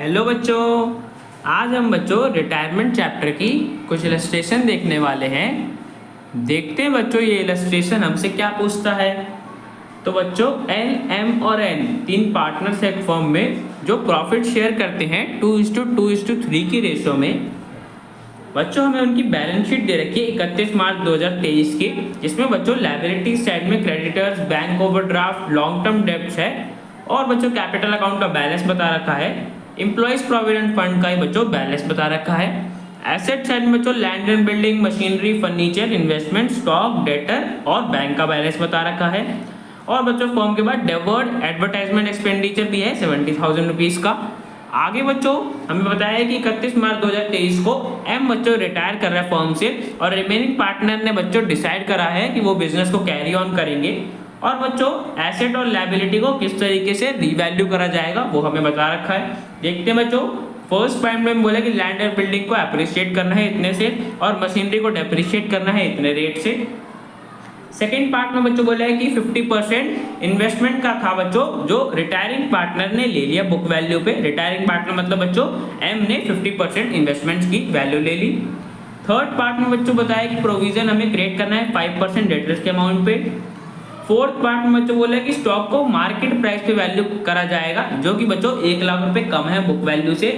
Hello बच्चों। आज हम बच्चों रिटायरमेंट चैप्टर की कुछ इलस्ट्रेशन देखने वाले हैं। देखते हैं बच्चों ये इलस्ट्रेशन हमसे क्या पूछता है। तो बच्चों एल, एम और एन तीन पार्टनर्स एक फर्म में जो प्रॉफिट शेयर करते हैं 2:2:3 की रेशो में। बच्चों हमें उनकी बैलेंस शीट दे रखी है 31 मार्च 2023 की, जिसमें बच्चों लायबिलिटी साइड में creditors, bank overdraft, long term debts है और बच्चों कैपिटल अकाउंट का बैलेंस बता रखा है। एम्प्लॉइज प्रोविडेंट फंड का ही बच्चों बैलेंस बता रखा है। एसेट साइड में बच्चों land and building, machinery, furniture, investment, stock, debtor और बैंक का बैलेंस बता रखा है। और बच्चों फॉर्म के बाद डेवर्ड एडवर्टाइजमेंट एक्सपेंडिचर भी है 70,000 रुपीज का। आगे बच्चों हमें बताया है कि 31 मार्च 2023 को एम बच्चों रिटायर कर रहा है फर्म से और रिमेनिंग पार्टनर ने बच्चों डिसाइड करा है कि वो बिजनेस को कैरी ऑन करेंगे। और बच्चों एसेट और लायबिलिटी को किस तरीके से रीवैल्यू करा जाएगा वो हमें बता रखा है। देखते हैं बच्चों। फर्स्ट पॉइंट में बोला कि लैंड एंड बिल्डिंग को अप्रिशिएट करना है इतने से और मशीनरी को डेप्रिशिएट करना है इतने रेट से। सेकेंड पार्ट में बच्चों बोला है कि 50% इन्वेस्टमेंट का था बच्चों जो रिटायरिंग पार्टनर ने ले लिया बुक वैल्यू पे। रिटायरिंग पार्टनर मतलब बच्चों एम ने 50% इन्वेस्टमेंट्स की वैल्यू ले ली। थर्ड पार्ट में बच्चों बताया कि प्रोविजन हमें क्रिएट करना है 5% डेटर्स के अमाउंट पे। फोर्थ पार्ट में बच्चों बोला है कि स्टॉक को मार्केट प्राइस पे वैल्यू करा जाएगा जो कि बच्चों 1 लाख रुपए कम है बुक वैल्यू से।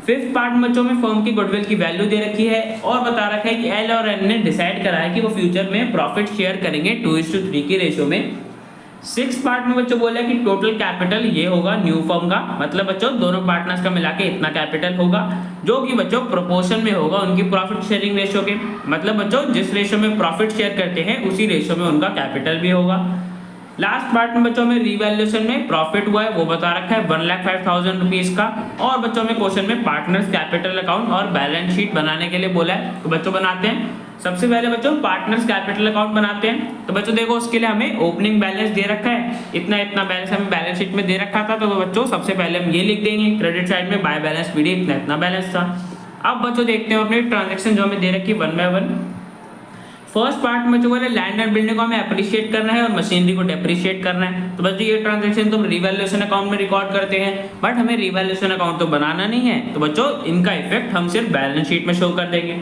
फिफ्थ पार्ट में बच्चों में फर्म की गुडविल की वैल्यू दे रखी है और बता रखा है कि एल और एन ने डिसाइड करा है कि वो फ्यूचर में प्रॉफिट शेयर करेंगे 2:3 की रेशो में। सिक्स पार्ट में बच्चों बोला है कि टोटल कैपिटल ये होगा न्यू फर्म का, मतलब बच्चों दोनों पार्टनर्स का मिला के इतना कैपिटल होगा जो कि बच्चों प्रोपोर्शन में होगा उनकी प्रॉफिट शेयरिंग रेशो के। मतलब बच्चों जिस रेशो में प्रॉफिट शेयर करते हैं उसी रेशो में उनका कैपिटल भी होगा। लास्ट पार्ट में बच्चों में रिवैल्यूएशन में प्रॉफिट हुआ है वो बता रखा है 1,05,000 रुपीज का। और बच्चों में क्वेश्चन में पार्टनर्स कैपिटल अकाउंट और बैलेंस शीट बनाने के लिए बोला है, तो बच्चों बनाते हैं। सबसे पहले बच्चों पार्टनर्स कैपिटल अकाउंट बनाते हैं। तो बच्चों देखो उसके लिए हमें ओपनिंग बैलेंस दे रखा है, इतना इतना बैलेंस हमें बैलेंस शीट में दे रखा था। तो बच्चों सबसे पहले हम ये लिख देंगे क्रेडिट साइड में बाय बैलेंस पीडी इतना इतना बैलेंस था। अब बच्चों देखते हैं अपने ट्रांजेक्शन जो हमें दे रखी है 1 बाय 1। फर्स्ट पार्ट में जो बोले लैंड एंड बिल्डिंग को हमें अप्रिशिएट करना है और मशीनरी को डेप्रिशिएट करना है। तो बच्चों ये ट्रांजैक्शन तुम रिवैल्यूएशन अकाउंट में रिकॉर्ड करते हैं, बट हमें रिवैल्यूएशन अकाउंट तो बनाना नहीं है। तो बच्चों इनका इफेक्ट हम सिर्फ बैलेंस शीट में शो कर देंगे।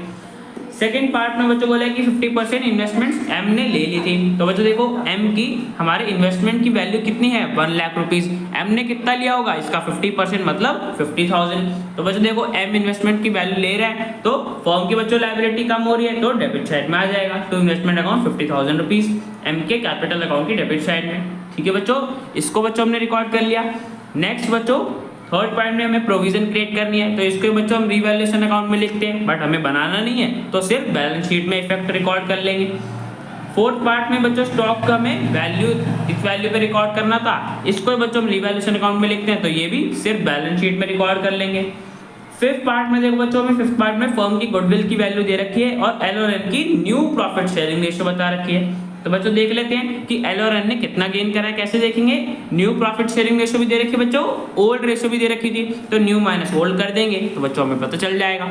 सेकेंड पार्ट में बच्चों बोला कि 50% इन्वेस्टमेंट्स एम ने ले ली थी। तो बच्चों देखो एम की हमारे इन्वेस्टमेंट की वैल्यू कितनी है 1 लाख रुपीज। एम ने कितना लिया होगा इसका 50% मतलब 50,000। तो बच्चों देखो एम इन्वेस्टमेंट की वैल्यू ले रहा है तो फर्म की बच्चों लायबिलिटी कम हो रही है तो डेबिट साइड में आ जाएगा। तो इन्वेस्टमेंट अकाउंट 50,000 रुपीज एम के कैपिटल अकाउंट की डेबिट साइड में। ठीक है बच्चों, इसको बच्चों हमने रिकॉर्ड कर लिया। नेक्स्ट बच्चों थर्ड पॉइंट में हमें प्रोविजन क्रिएट करनी है, तो इसको बच्चों हम रिवैल्यूएशन अकाउंट में लिखते हैं, बट हमें बनाना नहीं है तो सिर्फ बैलेंस शीट में इफेक्ट रिकॉर्ड कर लेंगे। फोर्थ पार्ट में बच्चों स्टॉक का हमें वैल्यू इस वैल्यू पे रिकॉर्ड करना था, इसको बच्चों हम रिवैल्यूएशन अकाउंट में लिखते हैं तो ये भी सिर्फ बैलेंस शीट में रिकॉर्ड कर लेंगे। फिफ्थ पार्ट में देखो बच्चों हमें फिफ्थ पार्ट में फर्म की गुडविल की वैल्यू दे रखी है और एल और एन की न्यू प्रॉफिट शेयरिंग रेशियो बता रखी है। तो बच्चों देख लेते हैं कि एल और एन ने कितना गेन करा है, कैसे देखेंगे। न्यू प्रॉफिट शेयरिंग रेशियो भी दे रखी है बच्चों, ओल्ड रेशियो भी दे रखी थी, तो न्यू माइनस ओल्ड कर देंगे तो बच्चों हमें पता चल जाएगा।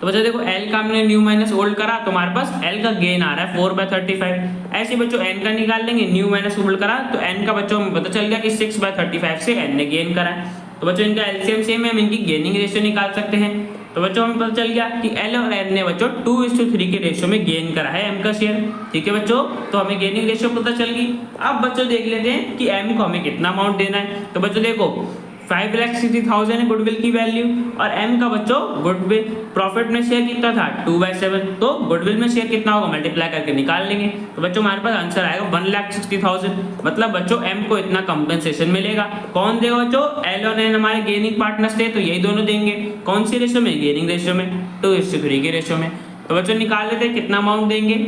तो बच्चों देखो एल का हमने न्यू माइनस ओल्ड करा तो हमारे पास एल का गेन आ रहा है 4/35। ऐसे बच्चों एन का निकाल लेंगे, न्यू माइनस ओल्ड करा तो एन का बच्चों हमें पता चल गया कि 6/35 से एन ने गेन करा है। तो बच्चों इनका एलसीएम सेम है, हम इनकी गेनिंग रेशियो निकाल सकते हैं। तो बच्चों हमें पता चल गया कि एल और एन ने बच्चों 2:3 के रेशियो में गेन करा है एम का शेयर। ठीक है बच्चों, तो हमें गेनिंग रेशियो पता चल गई। अब बच्चों देख लेते हैं कि एम को हमें कितना अमाउंट देना है। तो बच्चों देखो 5,60,000 है गुडविल की वैल्यू और एम का बच्चों गुडविल प्रॉफिट में शेयर कितना था 2/7, तो गुडविल में शेयर कितना होगा मल्टीप्लाई करके निकाल लेंगे। तो बच्चों हमारे पास आंसर आएगा 1,60,000। मतलब बच्चों एम को इतना कंपेंसेशन मिलेगा। कौन देगा बच्चों, एल और एन हमारे गेनिंग पार्टनर्स थे तो यही दोनों देंगे। कौन सी रेशियो में, गेनिंग रेशियो में, 2:3 के रेशियो में। तो बच्चों निकाल लेते हैं कितना अमाउंट देंगे।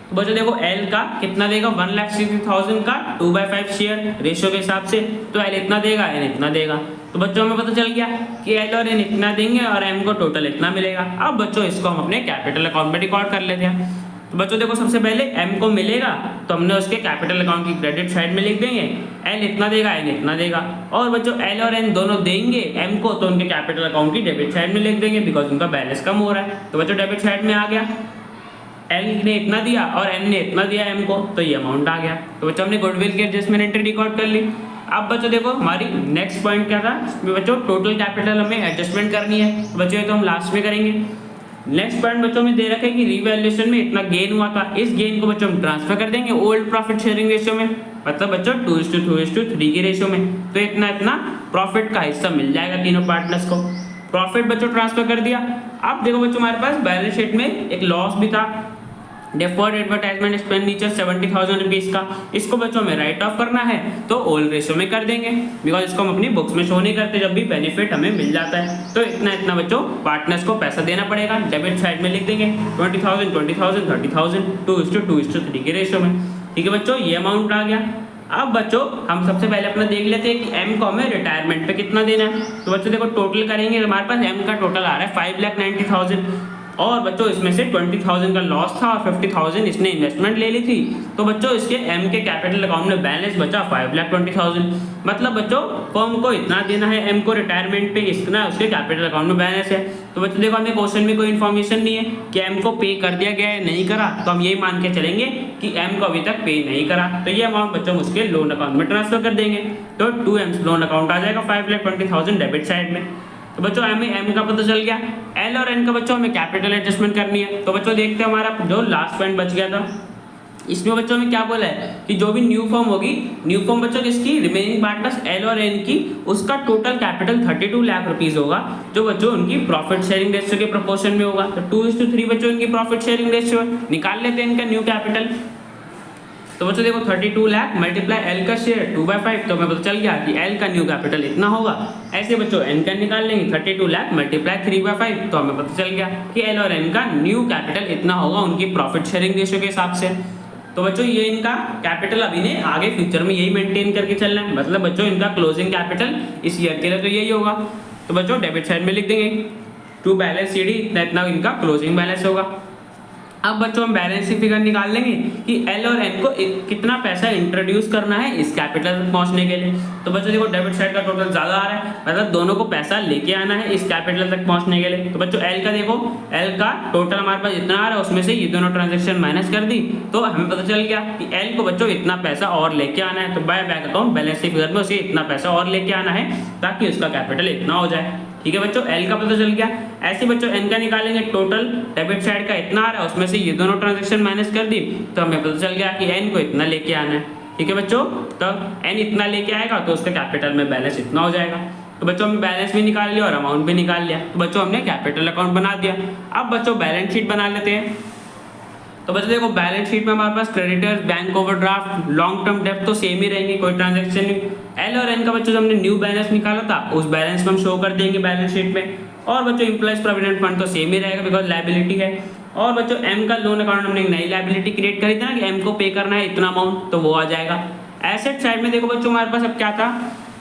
तो बच्चों देखो एल का कितना देगा 1,60,000 का 2/5 शेयर रेशियो के हिसाब से, तो एल इतना देगा एन इतना देगा। तो बच्चों हमें पता चल गया कि एल और एन इतना देंगे और एम को टोटल इतना मिलेगा। अब बच्चों इसको हम अपने कैपिटल अकाउंट में रिकॉर्ड कर लेते हैं। तो बच्चों देखो सबसे पहले एम को मिलेगा तो हमने उसके कैपिटल अकाउंट की क्रेडिट साइड में लिख देंगे, एल इतना देगा एन इतना देगा। और बच्चों एल और एन दोनों देंगे एम को तो उनके कैपिटल अकाउंट की डेबिट साइड में लिख देंगे बिकॉज उनका बैलेंस कम हो रहा है। तो बच्चों डेबिट साइड में आ गया, एल ने इतना दिया और एन ने इतना दिया एम को, तो ये अमाउंट आ गया। तो बच्चों हमने गुडविल की एडजस्टमेंट एंट्री रिकॉर्ड कर ली। अब बच्चों देखो हमारी नेक्स्ट पॉइंट क्या था बच्चों, टोटल कैपिटल हमें एडजस्टमेंट करनी है। बच्चों ये तो हम लास्ट में करेंगे। नेक्स्ट पॉइंट बच्चों में दे रखा है कि रीवैल्यूएशन में इतना गेन हुआ था, इस गेन को बच्चों हम ट्रांसफर कर देंगे ओल्ड प्रॉफिट शेयरिंग रेशियो में, मतलब बच्चों 2:2:3 की रेशियो में। तो इतना इतना प्रॉफिट का हिस्सा मिल जाएगा तीनों पार्टनर्स को। प्रॉफिट बच्चों ट्रांसफर कर दिया। अब देखो बच्चों हमारे पास बैलेंस शीट में एक लॉस भी था, डेफर्ड एडवर्टाइजमेंट एक्सपेंडिचर 70,000 रुपीज का। इसको बच्चों में राइट ऑफ करना है तो ओल्ड रेशियो में कर देंगे, बिकॉज इसको हम अपनी बुक्स में शो नहीं करते जब भी बेनिफिट हमें मिल जाता है। तो इतना इतना बच्चों पार्टनर्स को पैसा देना पड़ेगा। डेबिट साइड में लिख देंगे 20,000 20,000 30,000 2:2:3 के रेशियो में। ठीक है बच्चों, ये अमाउंट आ गया। अब बच्चों हम सबसे पहले अपना देख लेते हैं कि एम को हमें रिटायरमेंट पे कितना देना है। तो बच्चों देखो टोटल करेंगे, हमारे पास एम का टोटल आ रहा है 5,90,000 और बच्चों इसमें से 20,000 का लॉस था और 50,000 इसने इन्वेस्टमेंट ले ली थी। तो बच्चों इसके एम के कैपिटल अकाउंट में बैलेंस बचा 5,20,000। मतलब बच्चों फर्म को इतना देना है एम को रिटायरमेंट पे, इतना उसके कैपिटल अकाउंट में बैलेंस है। तो बच्चों देखो हमें क्वेश्चन में कोई इन्फॉर्मेशन नहीं है कि एम को पे कर दिया गया है नहीं करा, तो हम यही मान के चलेंगे कि एम को अभी तक पे नहीं करा। तो ये अमाउंट बच्चों उसके लोन अकाउंट में ट्रांसफर कर देंगे। तो 2M लोन अकाउंट आ जाएगा 5,20,000 डेबिट साइड में। तो बच्चों हमें एम का पता चल गया। एल और एन का बच्चों हमें कैपिटल एडजस्टमेंट करनी है। तो बच्चों देखते हैं हमारा जो लास्ट पॉइंट बच गया था, इसमें बच्चों में क्या बोला है कि जो भी न्यू फॉर्म होगी, न्यू फॉर्म बच्चों किसकी, रिमेनिंग पार्टनर्स एल और एन की, उसका टोटल कैपिटल 32 लाख रुपीज होगा, जो बच्चों उनकी प्रॉफिट शेयरिंग रेशियो के प्रोपोर्शन में होगा। तो 2:3 बच्चों इनकी प्रॉफिट शेयरिंग रेशियो निकाल लेते हैं इनका न्यू कैपिटल। तो बच्चों देखो 32 लाख मल्टीप्लाई एल का शेयर 2/5, तो हमें पता चल गया कि एल का न्यू कैपिटल इतना होगा। ऐसे बच्चों एन का निकाल लेंगे 32 लाख मल्टीप्लाई 3/5, तो हमें पता चल गया कि एल और एन का न्यू कैपिटल इतना होगा उनकी प्रॉफिट शेयरिंग रेशियो के हिसाब से। तो बच्चों ये इनका कैपिटल अभी ने आगे फ्यूचर में यही मेंटेन करके चलना है, मतलब बच्चों इनका क्लोजिंग कैपिटल इस ईयर के लिए तो यही होगा। तो बच्चों डेबिट साइड में लिख देंगे टू बैलेंस सीडी, इतना इतना इनका क्लोजिंग बैलेंस होगा। अब बच्चों हम बैलेंस शीट फिगर निकाल लेंगे कि एल और एन को कितना पैसा इंट्रोड्यूस करना है इस कैपिटल तक पहुंचने के लिए। तो बच्चों देखो डेबिट साइड का टोटल ज्यादा आ रहा है, मतलब दोनों को पैसा लेके आना है इस कैपिटल तक पहुंचने के लिए। तो बच्चों एल का देखो, एल का टोटल हमारे पास इतना आ रहा है, उसमें से ये दोनों ट्रांजेक्शन माइनस कर दी तो हमें पता चल गया कि एल को बच्चों इतना पैसा और लेके आना है। तो buy bank account balance sheet figure में उसे इतना पैसा और लेके आना है ताकि उसका कैपिटल इतना हो जाए। ठीक है बच्चों, एल का पता चल गया। ऐसे बच्चों एन का निकालेंगे, टोटल डेबिट साइड का इतना आ रहा है, उसमें से ये दोनों ट्रांजैक्शन माइनस कर दी तो हमें पता चल गया कि एन को इतना लेके आना है। ठीक है बच्चों, तो एन इतना लेके आएगा तो उसका कैपिटल में बैलेंस इतना हो जाएगा। तो बच्चों हमने बैलेंस भी निकाल लिया और अमाउंट भी निकाल लिया। तो बच्चों हमने कैपिटल अकाउंट बना दिया। अब बच्चों बैलेंस शीट बना लेते हैं। तो बच्चों देखो बैलेंस शीट में हमारे पास creditors, bank overdraft, long term डेब्ट तो सेम ही रहेंगे, कोई ट्रांजैक्शन नहीं। एल और एन का बच्चों जो हमने न्यू बैलेंस निकाला था उस बैलेंस को हम शो कर देंगे बैलेंस शीट में। और बच्चों एम्प्लॉइज प्रोविडेंट फंड तो सेम ही रहेगा बिकॉज लायबिलिटी है। और बच्चों एम का लोन अकाउंट हमने एक नई लायबिलिटी क्रिएट करी थी ना कि एम को पे करना है इतना अमाउंट, तो वो आ जाएगा। एसेट साइड में देखो बच्चों हमारे पास अब क्या था,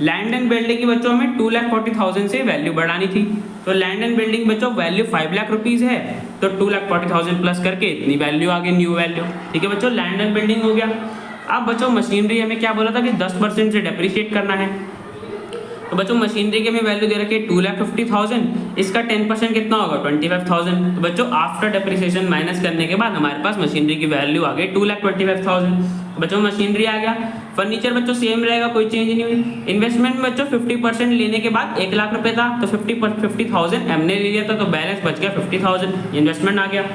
लैंड एंड बिल्डिंग की बच्चों हमें 2,40,000 से वैल्यू बढ़ानी थी। तो लैंड एंड बिल्डिंग बच्चों वैल्यू 5 लाख रुपीज है, तो 2,40,000 प्लस करके इतनी वैल्यू आ गई, न्यू वैल्यू। ठीक है बच्चों, लैंड एंड बिल्डिंग हो गया। अब बच्चों मशीनरी हमें क्या बोला था कि 10% से डेप्रिशिएट करना है। तो बच्चों मशीनरी की हमें वैल्यू दे रखी है 2,50,000, इसका 10% कितना होगा 25,000। तो बच्चों आफ्टर डेप्रिसिएशन माइनस करने के बाद हमारे पास मशीनरी की वैल्यू आ गई 2,25,000। तो बच्चों मशीनरी आ गया। फर्नीचर बच्चों सेम रहेगा, कोई चेंज नहीं हुई। इन्वेस्टमेंट में बच्चों 50% लेने के बाद 1 लाख रुपए था, तो 50,000 हमने ले लिया था, तो बैलेंस बच गया 50,000, इन्वेस्टमेंट आ गया।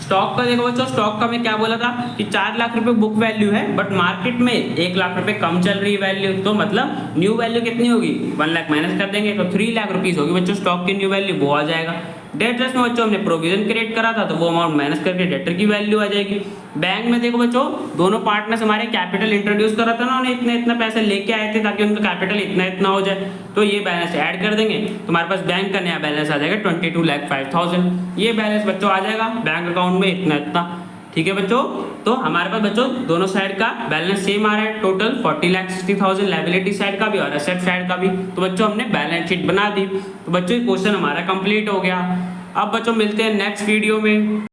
स्टॉक का देखो बच्चों, स्टॉक का मैं क्या बोला था कि 4 लाख रुपए बुक वैल्यू है, बट मार्केट में 1 लाख रुपए कम चल रही वैल्यू, तो मतलब न्यू वैल्यू कितनी होगी 1 लाख माइनस कर देंगे तो 3 लाख रुपीज होगी बच्चों स्टॉक की न्यू वैल्यू, वो आ जाएगा। डेटर्स में बच्चों हमने प्रोविजन क्रिएट करा था तो वो अमाउंट माइनस करके डेटर की वैल्यू आ जाएगी। बैंक में देखो बच्चों दोनों पार्टनर्स हमारे कैपिटल इंट्रोड्यूस करा था ना, उन्हें इतना इतना पैसा लेके आए थे ताकि उनका कैपिटल इतना इतना हो जाए, तो ये बैलेंस ऐड कर देंगे तो हमारे पास बैंक का नया बैलेंस आ जाएगा 22,05,000। ये बैलेंस बच्चों आ जाएगा बैंक अकाउंट में इतना इतना। ठीक है बच्चों, तो हमारे पास बच्चों दोनों साइड का बैलेंस सेम आ रहा है, टोटल 40,60,000 लायबिलिटी साइड का भी और एसेट साइड का भी। तो बच्चों हमने बैलेंस शीट बना दी। तो बच्चों ये क्वेश्चन हमारा कंप्लीट हो गया। अब बच्चों मिलते हैं नेक्स्ट वीडियो में।